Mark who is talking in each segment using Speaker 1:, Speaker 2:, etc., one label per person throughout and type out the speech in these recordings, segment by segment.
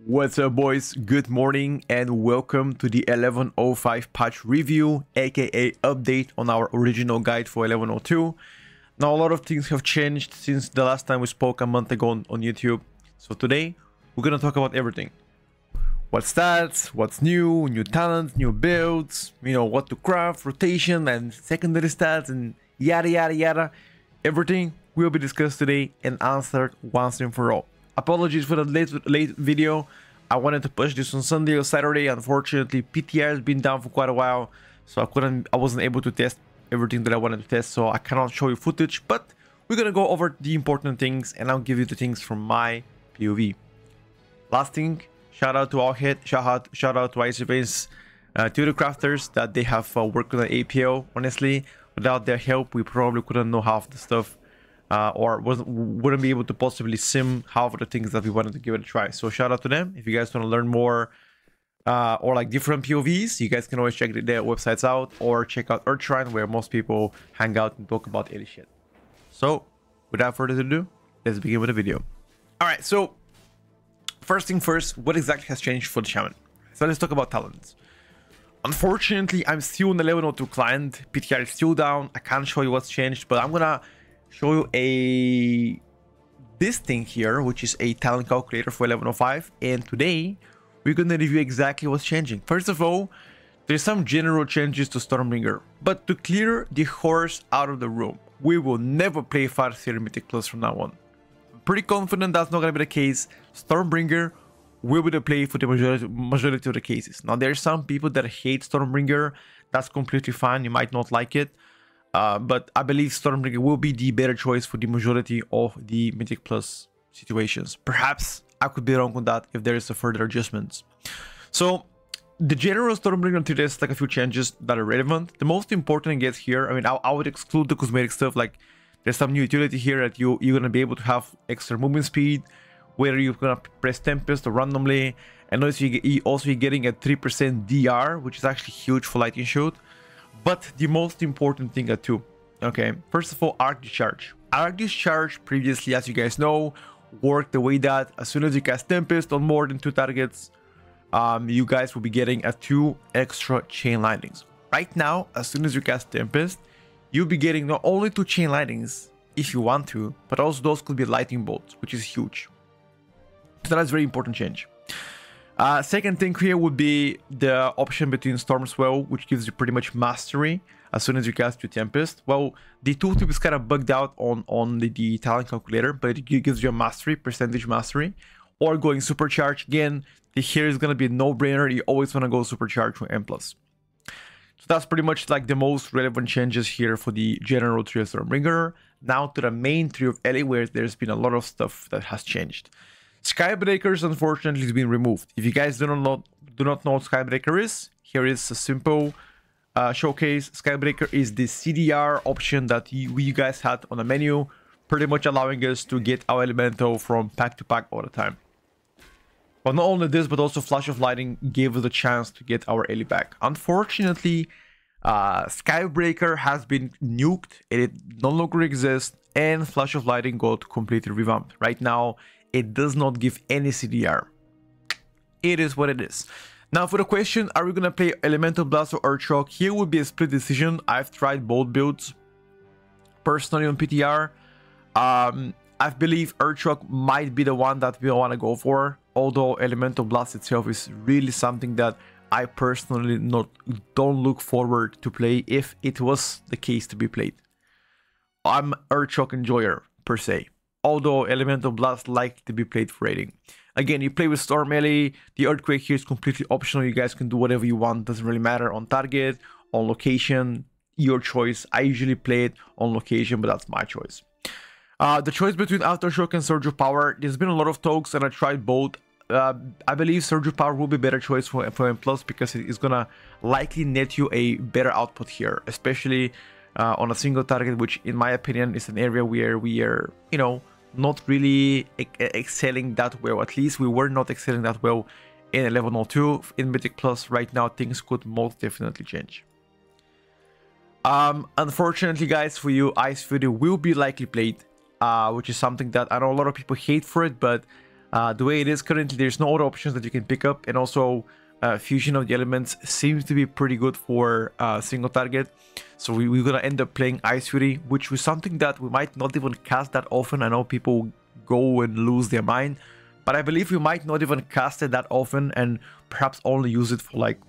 Speaker 1: What's up, boys? Good morning and welcome to the 11.05 patch review, aka update on our original guide for 11.02. Now, a lot of things have changed since the last time we spoke a month ago on YouTube. So today, we're gonna talk about everything. What stats, what's new talents, new builds, what to craft, rotation and secondary stats and yada yada yada. Everything will be discussed today and answered once and for all. Apologies for the late video. I wanted to push this on Sunday or Saturday. Unfortunately, PTR has been down for quite a while, so I wasn't able to test everything that I wanted to test, so I cannot show you footage, but we're gonna go over the important things and I'll give you the things from my POV. Last thing, shout out to Allhead, shout out to ICBase, to the crafters that they have worked on the APO. Honestly, without their help, we probably couldn't know half the stuff. Or wouldn't be able to possibly sim half of the things that we wanted to give it a try. So shout out to them. If you guys want to learn more or like different POVs, you guys can always check their websites out or check out Earthshrine, where most people hang out and talk about any shit. So without further ado, let's begin with the video. All right, so first thing first, what exactly has changed for the Shaman? So let's talk about talents. Unfortunately, I'm still on the 11.02 client. PTR is still down. I can't show you what's changed, but I'm gonna show you this thing here, which is a talent calculator for 11.05, and today we're going to review exactly what's changing. First of all, there's some general changes to Stormbringer, but to clear the horse out of the room, we will never play Farseer Mythic Plus from now on. I'm pretty confident that's not going to be the case. Stormbringer will be the play for the majority of the cases. Now, there's some people that hate Stormbringer. That's completely fine. You might not like it. But I believe Stormbringer will be the better choice for the majority of the Mythic Plus situations. Perhaps I could be wrong on that if there is a further adjustments. So the general Stormbringer today has like a few changes that are relevant. The most important gets here. I mean, I would exclude the cosmetic stuff. Like there's some new utility here that you're gonna be able to have extra movement speed, whether you're gonna press Tempest or randomly. And also you're getting a 3% DR, which is actually huge for Lightning Shoot. But the most important thing are two. Okay, first of all, Arc Discharge. Arc Discharge previously, as you guys know, worked the way that as soon as you cast Tempest on more than 2 targets, you guys will be getting 2 extra chain lightnings. Right now, as soon as you cast Tempest, you'll be getting not only 2 chain lightnings if you want to, but also those could be lightning bolts, which is huge. So that's a very important change. Second thing here would be the option between Storm Swell, which gives you pretty much mastery as soon as you cast your Tempest. Well, the tooltip is kind of bugged out on the talent calculator, but it gives you a mastery, percentage mastery, or going Supercharge. Again, here is going to be a no-brainer. You always want to go Supercharge for M+. So that's pretty much like the most relevant changes here for the general trio of Stormbringer. Now to the main trio of Ellie, where there's been a lot of stuff that has changed. Skybreakers, unfortunately, has been removed. If you guys do not know what Skybreaker is, here is a simple showcase. Skybreaker is the CDR option that you guys had on the menu, pretty much allowing us to get our elemental from pack to pack all the time. But not only this, but also Flash of Lightning gave us a chance to get our Ellie back. Unfortunately, Skybreaker has been nuked, and it no longer exists, and Flash of Lightning got completely revamped. Right now, it does not give any CDR. It is what it is. Now for the question, are we going to play Elemental Blast or Earthshock? Here would be a split decision. I've tried both builds personally on PTR. I believe Earthshock might be the one that we want to go for. Although Elemental Blast itself is really something that I personally don't look forward to play if it was the case to be played. I'm Earthshock enjoyer per se. Although Elemental Blast like to be played for rating. Again, you play with Storm Melee, the Earthquake here is completely optional, you guys can do whatever you want, doesn't really matter on target, on location, your choice. I usually play it on location, but that's my choice. The choice between Aftershock and Surge of Power, there's been a lot of talks and I tried both. I believe Surge of Power will be a better choice for M+, because it is gonna likely net you a better output here, especially on a single target, which in my opinion is an area where we are, not really excelling that well. At least we were not excelling that well in 11.02. In Mythic Plus right now, things could most definitely change. Unfortunately, guys, for you, Ice Fury will be likely played, which is something that I know a lot of people hate for it, but The way it is currently, there's no other options that you can pick up, and also fusion of the elements seems to be pretty good for single target. So we're gonna end up playing Ice Fury, which was something that we might not even cast that often. I know people go and lose their mind, but I believe we might not even cast it that often, and perhaps only use it for like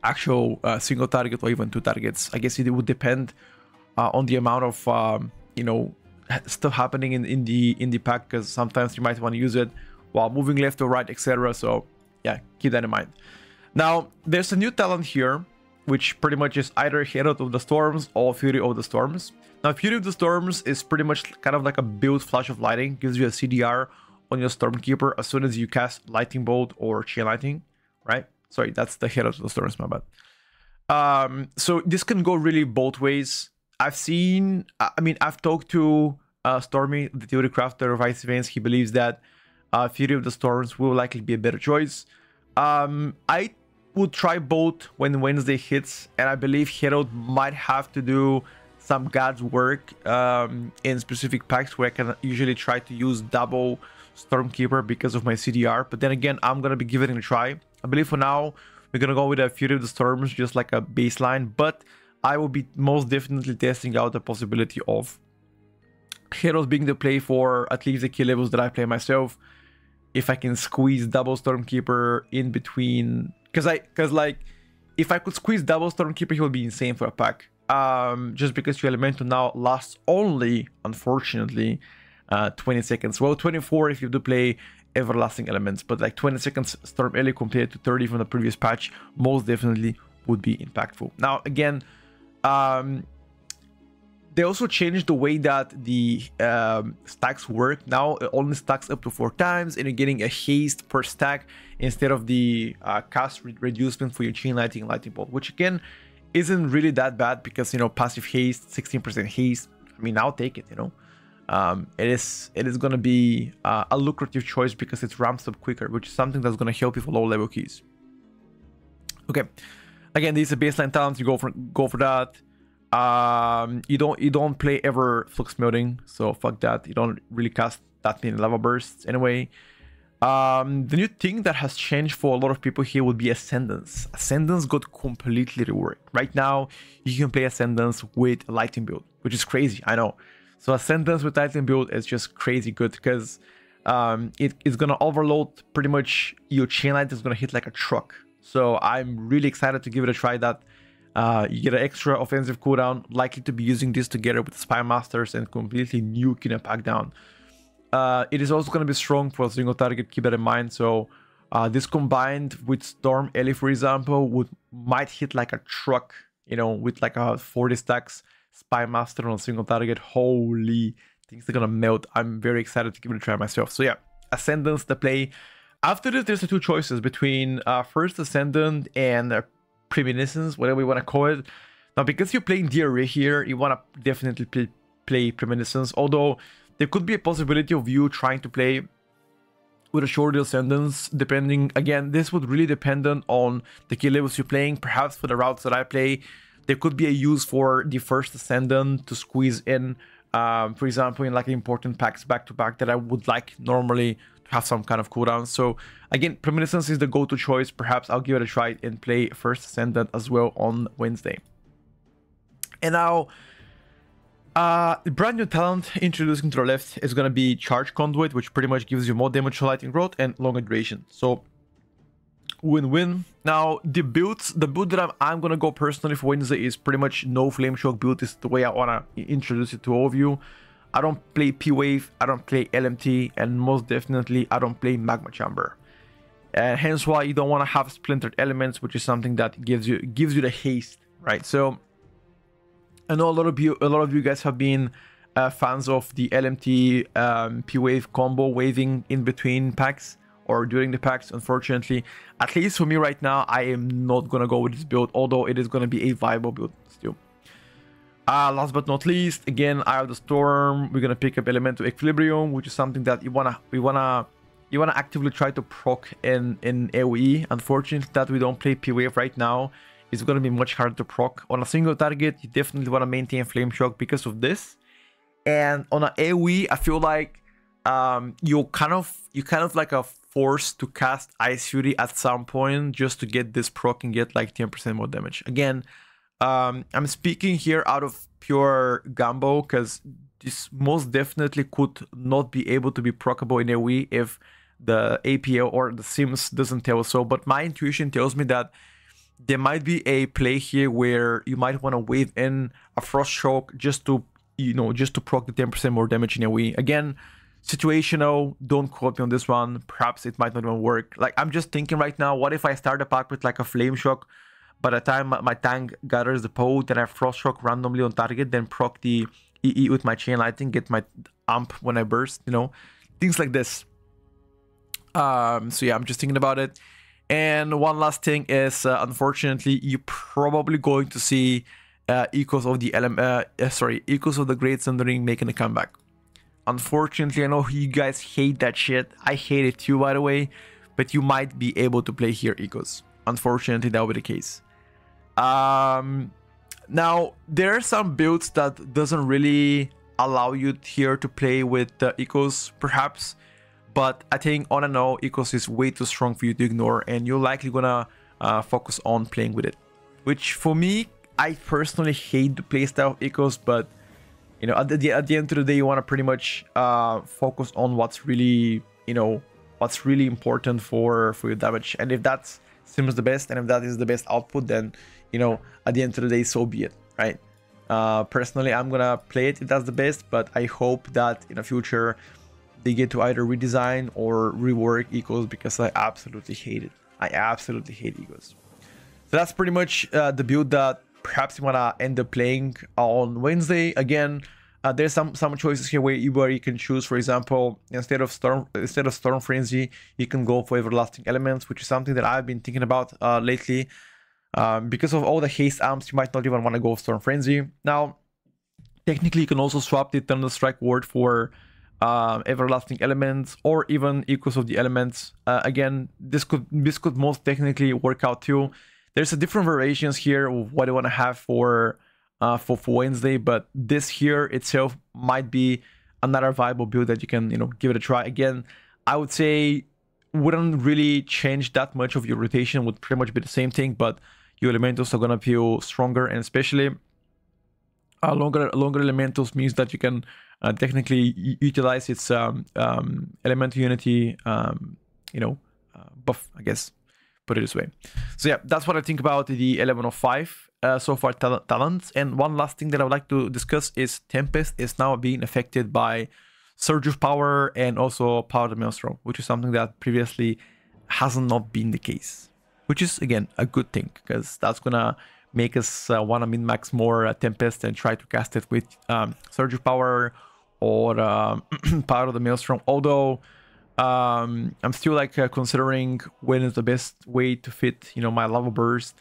Speaker 1: actual single target or even two targets. I guess it would depend on the amount of you know, stuff happening in the pack, because sometimes you might want to use it while moving left or right, etc. So yeah, keep that in mind. Now there's a new talent here, which pretty much is either Herald of the Storms or Fury of the Storms. Now Fury of the Storms is pretty much kind of like a build Flash of Lightning, gives you a CDR on your Stormkeeper as soon as you cast Lightning Bolt or Chain Lightning, right? Sorry, that's the Herald of the Storms, my bad. So this can go really both ways. I've talked to Stormy, the theory crafter of Ice Veins. He believes that Fury of the Storms will likely be a better choice. I would try both when Wednesday hits, and I believe Herald might have to do some God's work in specific packs where I can usually try to use double Stormkeeper because of my CDR. But then again, I'm going to be giving it a try. I believe for now, we're going to go with a Fury of the Storms, just like a baseline. But I will be most definitely testing out the possibility of Herald being the play for at least the key levels that I play myself. If I can squeeze double Stormkeeper in between, because like if I could squeeze double Stormkeeper, he would be insane for a pack. Just because your elemental now lasts only, unfortunately, 20 seconds. Well, 24 if you do play everlasting elements, but like 20 seconds Storm Ellie compared to 30 from the previous patch most definitely would be impactful. Now again, they also changed the way that the stacks work. Now it only stacks up to 4 times, and you're getting a haste per stack instead of the cast reducement for your Chain Lightning and Lightning Bolt, which again isn't really that bad, because, you know, passive haste, 16% haste, I mean, I'll take it, you know. It is going to be a lucrative choice because it ramps up quicker, which is something that's going to help you for low level keys. Okay, again, these are baseline talents. You go for that. You don't play ever Flux Melting, so fuck that. You don't really cast that many lava bursts anyway. The new thing that has changed for a lot of people here would be Ascendance. Ascendance got completely reworked. Right now, you can play Ascendance with a Lightning build, which is crazy, I know. So Ascendance with Lightning build is just crazy good, because it's gonna overload pretty much your Chain Light is gonna hit like a truck. So I'm really excited to give it a try. That you get an extra offensive cooldown, likely to be using this together with the Spy Masters and completely nuking a pack down. It is also going to be strong for a single target, keep that in mind. So this combined with Storm Ellie, for example, might hit like a truck, you know, with like a 40 stacks Spy Master on a single target. Holy, things are gonna melt. I'm very excited to give it a try myself. So yeah, Ascendance the play. After this, there's the two choices between first Ascendant and Premonitions, whatever you want to call it. Now, because you're playing DRA here, you want to definitely play Premonitions, although there could be a possibility of you trying to play with a shorter Ascendance, depending, again, this would really depend on the key levels you're playing. Perhaps for the routes that I play, there could be a use for the first Ascendant to squeeze in, for example, in like important packs back-to-back that I would like normally to have some kind of cooldown. So again, Premonitions is the go-to choice. Perhaps I'll give it a try and play first Ascendant as well on Wednesday. And now, the brand new talent introducing to the left is going to be Charge Conduit, which pretty much gives you more damage to lightning growth and longer duration. So win-win. Now the build that I'm going to go personally for Wednesday is pretty much no Flame Shock build. This is the way I want to introduce it to all of you. I don't play P-Wave, I don't play LMT, and most definitely I don't play Magma Chamber. And hence why you don't want to have Splintered Elements, which is something that gives you the haste, right? So I know a lot of you guys have been fans of the LMT P-Wave combo waving in between packs or during the packs. Unfortunately, at least for me right now, I am not gonna go with this build, although it is gonna be a viable build still. Last but not least, again, Eye of the Storm. We're gonna pick up Elemental Equilibrium, which is something that you wanna actively try to proc in AoE. Unfortunately, that we don't play P-Wave right now, it's going to be much harder to proc. On a single target, you definitely want to maintain Flame Shock because of this. And on an AoE, I feel like you kind of like a forced to cast Ice Fury at some point just to get this proc and get like 10% more damage. Again, I'm speaking here out of pure gamble because this most definitely could not be able to be procable in AoE if the APL or the Sims doesn't tell us so. But my intuition tells me that there might be a play here where you might want to wave in a Frost Choke just to, just to proc the 10% more damage in AoE. Again, situational, don't quote me on this one. Perhaps it might not even work. Like, I'm just thinking right now, what if I start a pack with like a Flame Shock? By the time my tank gathers the PO, then I Frost Shock randomly on target, then proc the EE with my Chain Lightning, get my amp when I burst, things like this. So yeah, I'm just thinking about it. And one last thing is, unfortunately, you're probably going to see Echoes of the Echoes of the Great Sundering making a comeback. Unfortunately, I know you guys hate that shit. I hate it too, by the way. But you might be able to play here Echoes. Unfortunately, that will be the case. Now, there are some builds that doesn't really allow you here to play with Echoes, perhaps. But I think on and all, Echoes is way too strong for you to ignore. And you're likely gonna focus on playing with it. Which, for me, I personally hate the playstyle of Echoes. But, at the end of the day, you want to pretty much focus on what's really, what's really important for your damage. And if that's seems the best, and if that is the best output, then at the end of the day, so be it, right? Personally, I'm gonna play it if that's the best, but I hope that in the future they get to either redesign or rework Echoes, because I absolutely hate it. I absolutely hate Echoes. So that's pretty much the build that perhaps you wanna end up playing on Wednesday. Again, there's some choices here where you can choose. For example, instead of Storm Frenzy, you can go for Everlasting Elements, which is something that I've been thinking about lately. Because of all the haste amps, you might not even want to go Storm Frenzy. Now, technically, you can also swap the Thunderstrike ward for Everlasting Elements, or even Echoes of the Elements. Again, this could most technically work out too. There's a different variations here of what I want to have for Wednesday, but this here itself might be another viable build that you can give it a try. Again, I would say wouldn't really change that much of your rotation, would pretty much be the same thing, but your elementals are gonna feel stronger, and especially longer elementals means that you can technically utilize its elemental unity buff, I guess, put it this way. So yeah, that's what I think about the 1105 so far talents. And one last thing that I would like to discuss is Tempest is now being affected by Surge of Power and also Power of the Maelstrom, which is something that previously hasn't not been the case, which is again a good thing, because that's gonna make us want to min-max more Tempest and try to cast it with Surge of Power or Power of the Maelstrom. Although I'm still like considering when is the best way to fit my Lava Burst.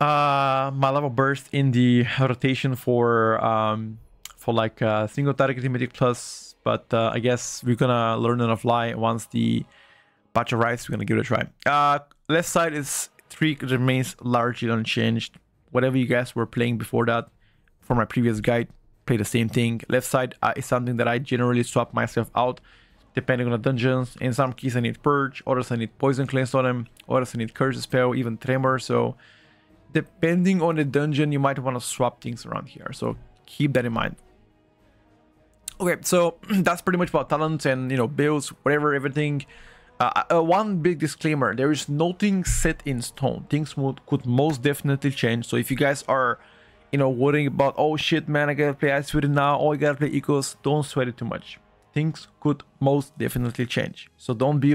Speaker 1: In the rotation for like single target Thematic Plus, but I guess we're gonna learn on the fly once the patch arrives. We're gonna give it a try. Left side is 3 remains largely unchanged. Whatever you guys were playing before that, for my previous guide, play the same thing. Left side is something that I generally swap myself out depending on the dungeons. In some keys I need Purge, others I need Poison Cleanse on them, others I need Curse Spell, even Tremor. So depending on the dungeon, you might want to swap things around here. So keep that in mind. Okay, so that's pretty much about talents and builds, whatever, everything. One big disclaimer: there is nothing set in stone. Things could most definitely change. So if you guys are worrying about, oh shit man, I gotta play Ice Fury now, oh I gotta play Echoes, don't sweat it too much. Things could most definitely change. So don't be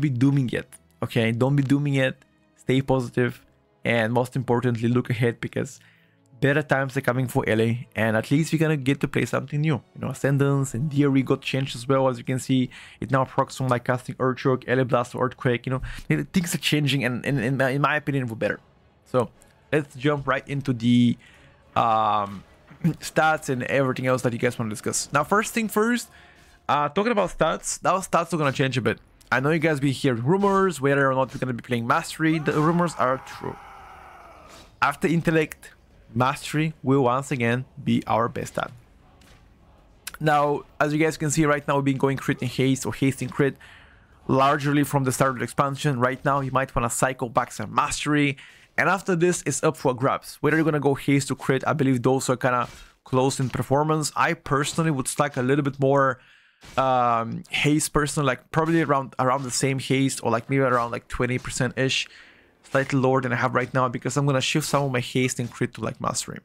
Speaker 1: dooming it. Okay, don't be dooming it. Stay positive, and most importantly, look ahead, because better times are coming for LA, and at least we're gonna get to play something new. Ascendance and DRE got changed as well. As you can see, it now procs on like casting Earthshock, LA Blast, Earthquake. Things are changing, and in my opinion, for better. So let's jump right into the stats and everything else that you guys want to discuss. Now, first thing first, talking about stats, those stats are gonna change a bit. I know you guys be hearing rumors whether or not we're gonna be playing Mastery. The rumors are true. After Intellect, Mastery will once again be our best stat. Now, as you guys can see right now, we've been going crit and haste or haste and crit largely from the start of the expansion. Right now, you might want to cycle back some mastery. And after this, it's up for grabs. Whether you're going to go haste or crit, I believe those are kind of close in performance. I personally would stack a little bit more haste personally, like probably around the same haste, or like maybe around like 20%-ish. Slightly lower than I have right now, because I'm going to shift some of my haste and crit to like mastery.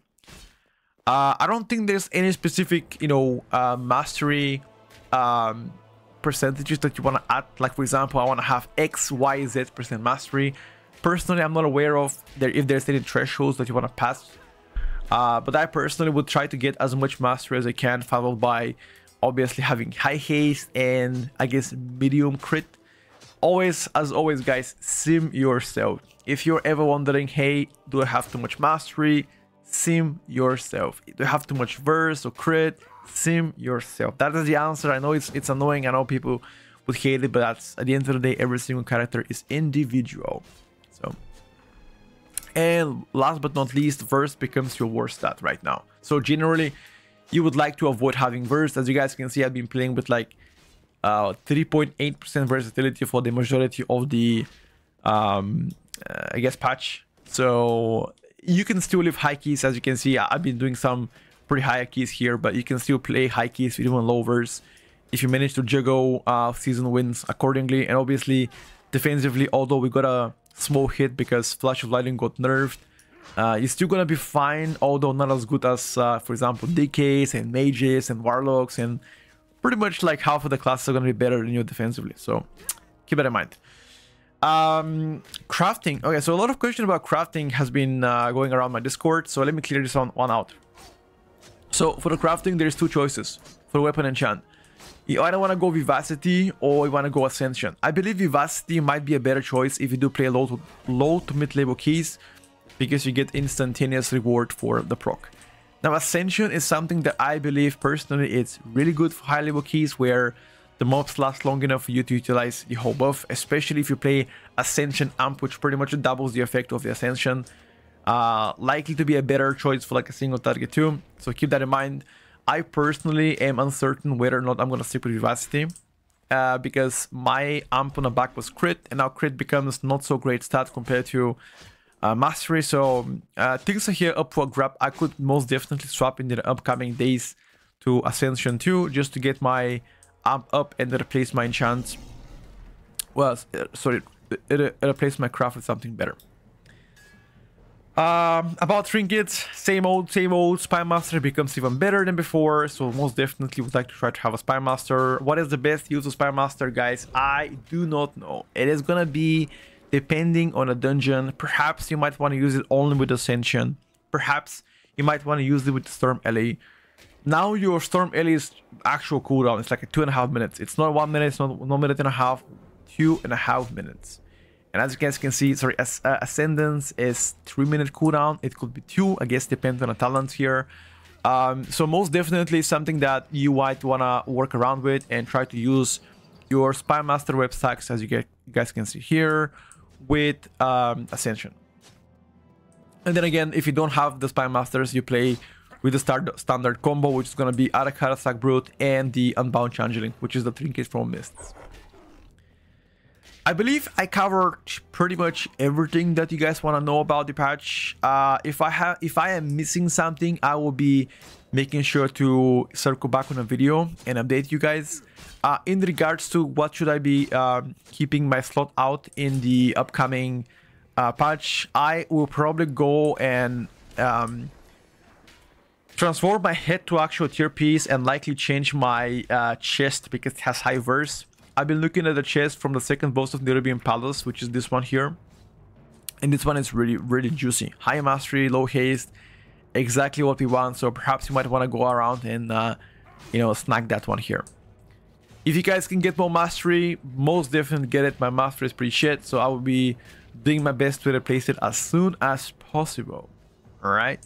Speaker 1: I don't think there's any specific, you know, mastery percentages that you want to add. Like, for example, I want to have X, Y, Z% mastery. Personally, I'm not aware of if there's any thresholds that you want to pass. But I personally would try to get as much mastery as I can, followed by obviously having high haste and I guess medium crit. Always, as always, guys, sim yourself. If you're ever wondering, hey, do I have too much mastery? Sim yourself. Do I have too much verse or crit? Sim yourself. That is the answer. I know it's annoying. I know people would hate it, but that's, at the end of the day, every single character is individual. So, and last but not least, verse becomes your worst stat right now. So generally, you would like to avoid having verse. As you guys can see, I've been playing with like 3.8% versatility for the majority of the I guess patch. So you can still leave high keys. As you can see, I've been doing some pretty high keys here, but you can still play high keys with even low verse if you manage to juggle season wins accordingly. And obviously defensively, although we got a small hit because Flash of Lightning got nerfed, you're still gonna be fine, although not as good as for example DKs and mages and warlocks, and pretty much like half of the classes are going to be better than you defensively. So keep that in mind. Crafting. Okay, so a lot of questions about crafting has been going around my Discord. So let me clear this one out. So for the crafting, there's two choices for weapon enchant. You either want to go Vivacity or you want to go Ascension. I believe Vivacity might be a better choice if you do play low to mid level keys, because you get instantaneous reward for the proc. Now, Ascension is something that I believe personally it's really good for high level keys, where the mobs last long enough for you to utilize the whole buff, especially if you play Ascension Amp, which pretty much doubles the effect of the Ascension. Likely to be a better choice for like a single target too, so keep that in mind. I personally am uncertain whether or not I'm going to stick with Vivacity, because my Amp on the back was crit, and now crit becomes not so great stat compared to mastery. So things are here up for grab. I could most definitely swap in the upcoming days to Ascension 2 just to get my Amp up and replace my enchants. Well, sorry, replace my craft with something better. About Trinkets, same old. Spy Master becomes even better than before, so most definitely would like to try to have a Spy Master. What is the best use of Spy Master, guys? I do not know. It is gonna be depending on a dungeon. Perhaps you might want to use it only with Ascension. Perhaps you might want to use it with Storm LA. Now your Storm LA's actual cooldown is like 2.5 minutes. It's not 1 minute, it's not 1 minute and a half, 2.5 minutes. And as you guys can see, sorry, Ascendance is 3-minute cooldown. It could be 2, I guess, depends on the talents here. So most definitely something that you might want to work around with and try to use your Spy Master web stacks, as you guys can see here, with Ascension. And then again, if you don't have the Spy Masters, you play with the standard combo, which is going to be Arakara Sack Brute and the Unbound Changeling, which is the Trinkets from Mists. I believe I covered pretty much everything that you guys want to know about the patch. If I am missing something, I will be making sure to circle back on a video and update you guys. In regards to what should I be keeping my slot out in the upcoming patch, I will probably go and transform my head to actual tier piece and likely change my chest because it has high verse. I've been looking at the chest from the second boss of the Arabian Palace, which is this one here. And this one is really juicy. High mastery, low haste, exactly what we want. So perhaps you might want to go around and, you know, snag that one here. If you guys can get more mastery, most definitely get it. My mastery is pretty shit, so I will be doing my best to replace it as soon as possible. Alright.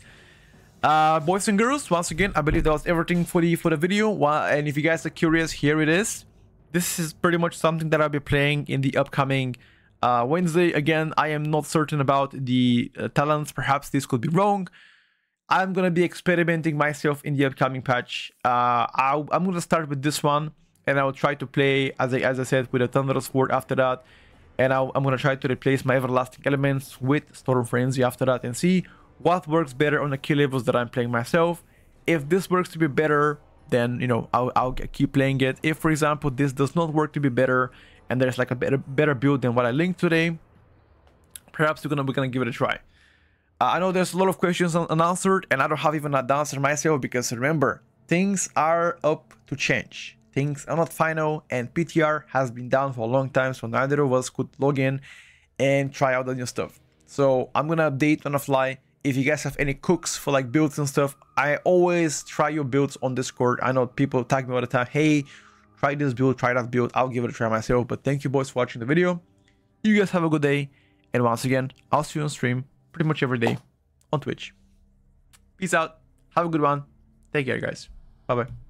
Speaker 1: Boys and girls, once again, I believe that was everything for the video. And if you guys are curious, here it is. This is pretty much something that I'll be playing in the upcoming Wednesday. Again, I am not certain about the talents. Perhaps this could be wrong. I'm gonna be experimenting myself in the upcoming patch. I'm gonna start with this one, and I'll try to play, as I said, with a Thunderous Sword after that. And I'm gonna try to replace my Everlasting Elements with Storm Frenzy after that, and see what works better on the key levels that I'm playing myself. If this works to be better, then, you know, I'll keep playing it. If, for example, this does not work to be better, and there's like a better build than what I linked today, perhaps we're gonna give it a try. I know there's a lot of questions unanswered, and I don't have even an answer myself, because remember, things are up to change. Things are not final, and PTR has been down for a long time, so neither of us could log in and try out the new stuff. So I'm gonna update on the fly. If you guys have any cooks for like builds and stuff, I always try your builds on Discord. I know people tag me all the time, hey, try this build, try that build. I'll give it a try myself. But thank you boys for watching the video. You guys have a good day, and once again, I'll see you on stream pretty much every day on Twitch. Peace out, have a good one, take care guys, bye bye.